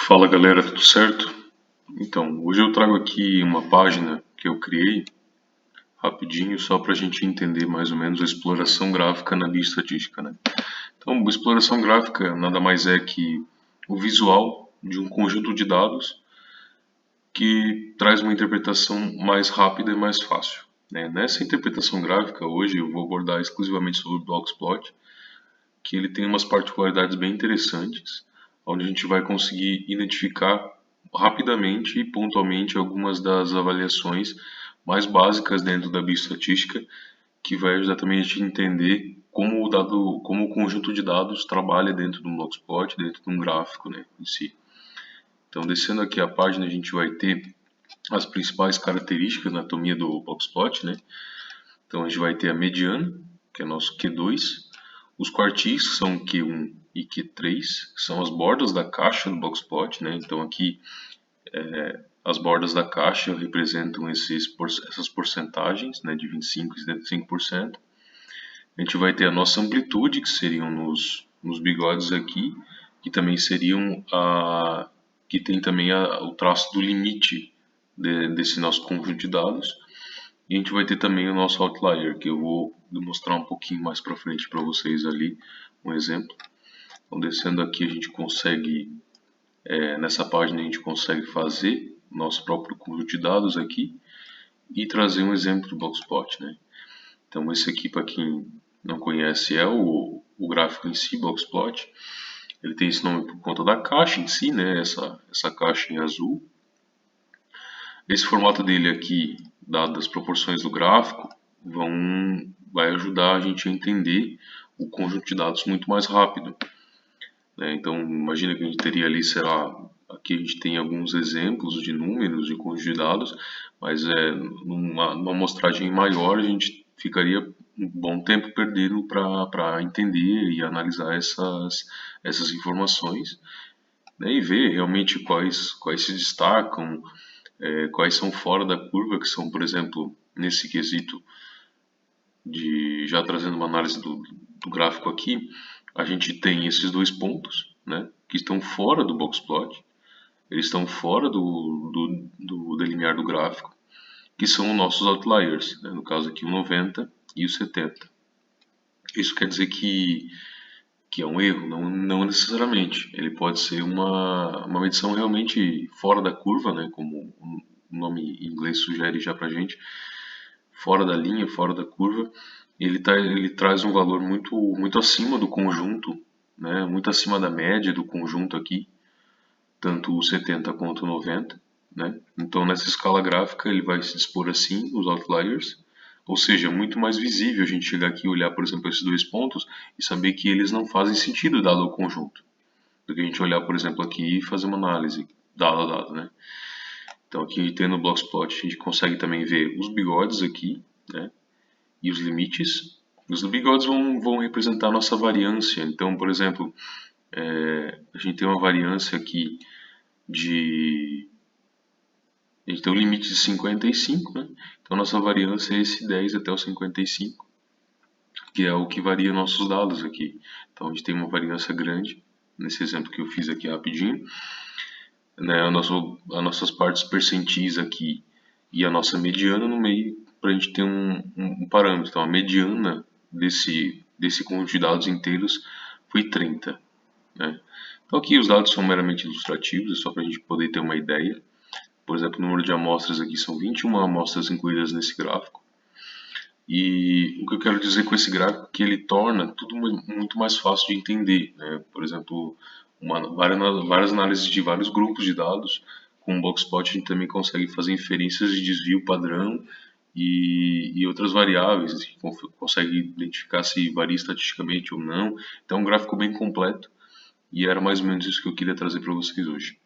Fala galera, tudo certo? Então, hoje eu trago aqui uma página que eu criei rapidinho só para a gente entender mais ou menos a exploração gráfica na bioestatística, né? Então, a exploração gráfica nada mais é que o visual de um conjunto de dados que traz uma interpretação mais rápida e mais fácil, né? Nessa interpretação gráfica, hoje eu vou abordar exclusivamente sobre o Blocksploit, que ele tem umas particularidades bem interessantes, onde a gente vai conseguir identificar rapidamente e pontualmente algumas das avaliações mais básicas dentro da bioestatística, que vai ajudar também a gente a entender como o dado, como o conjunto de dados trabalha dentro de um Blocksploit, dentro de um gráfico, né, em si. Então, descendo aqui a página, a gente vai ter as principais características da anatomia do Blocksploit, né? Então, a gente vai ter a mediana, que é nosso Q2, os quartis, que são Q1 e Q3, são as bordas da caixa do Blocksploit, né? Então aqui as bordas da caixa representam essas porcentagens, né, de 25% e 75%. A gente vai ter a nossa amplitude, que seriam nos bigodes aqui, que também seriam que tem também o traço do limite desse nosso conjunto de dados. E a gente vai ter também o nosso outlier, que eu vou mostrar um pouquinho mais para frente para vocês ali, um exemplo. Então, descendo aqui, a gente consegue, nessa página, a gente consegue fazer nosso próprio conjunto de dados aqui e trazer um exemplo do Blocksploit, né? Então, esse aqui, para quem não conhece, é o gráfico em si, Blocksploit. Ele tem esse nome por conta da caixa em si, né? Essa caixa em azul. Esse formato dele aqui, dadas as proporções do gráfico, vai ajudar a gente a entender o conjunto de dados muito mais rápido, né? Então, imagina que a gente teria ali, sei lá, aqui a gente tem alguns exemplos de números de conjunto de dados, mas numa amostragem maior a gente ficaria um bom tempo perdido para entender e analisar essas informações, né? E ver realmente quais se destacam, quais são fora da curva, que são, por exemplo, nesse quesito já trazendo uma análise do gráfico aqui, a gente tem esses dois pontos, né, que estão fora do Blocksploit, eles estão fora do delinear do gráfico, que são os nossos outliers, né, no caso aqui o 90 e o 70. Isso quer dizer que é um erro? Não necessariamente. Ele pode ser uma medição realmente fora da curva, né, como o nome em inglês sugere já pra gente, fora da linha, fora da curva. Ele traz um valor muito acima do conjunto, né, muito acima da média do conjunto aqui, tanto o 70 quanto o 90. Né? Então, nessa escala gráfica, ele vai se dispor assim, os outliers, ou seja, muito mais visível a gente chegar aqui e olhar, por exemplo, esses dois pontos e saber que eles não fazem sentido dado o conjunto, do que a gente olhar, por exemplo, aqui e fazer uma análise dado a dado, né? Então, aqui tendo o Blocksploit, a gente consegue também ver os bigodes aqui, né? E os limites. Os bigodes vão representar a nossa variância. Então, por exemplo, a gente tem uma variância aqui a gente tem um limite de 55, né? Então, nossa variância é esse 10 até o 55, que é o que varia nossos dados aqui. Então, a gente tem uma variância grande, nesse exemplo que eu fiz aqui rapidinho, né? As nossas partes percentis aqui e a nossa mediana no meio, para a gente ter um parâmetro. Então, a mediana desse conjunto de dados inteiros foi 30. Né? Então, aqui os dados são meramente ilustrativos, é só para a gente poder ter uma ideia. Por exemplo, o número de amostras aqui são 21 amostras incluídas nesse gráfico. E o que eu quero dizer com esse gráfico é que ele torna tudo muito mais fácil de entender, né? Por exemplo, várias análises de vários grupos de dados. Com o Blocksploit a gente também consegue fazer inferências de desvio padrão e outras variáveis, a gente consegue identificar se varia estatisticamente ou não. Então é um gráfico bem completo e era mais ou menos isso que eu queria trazer para vocês hoje.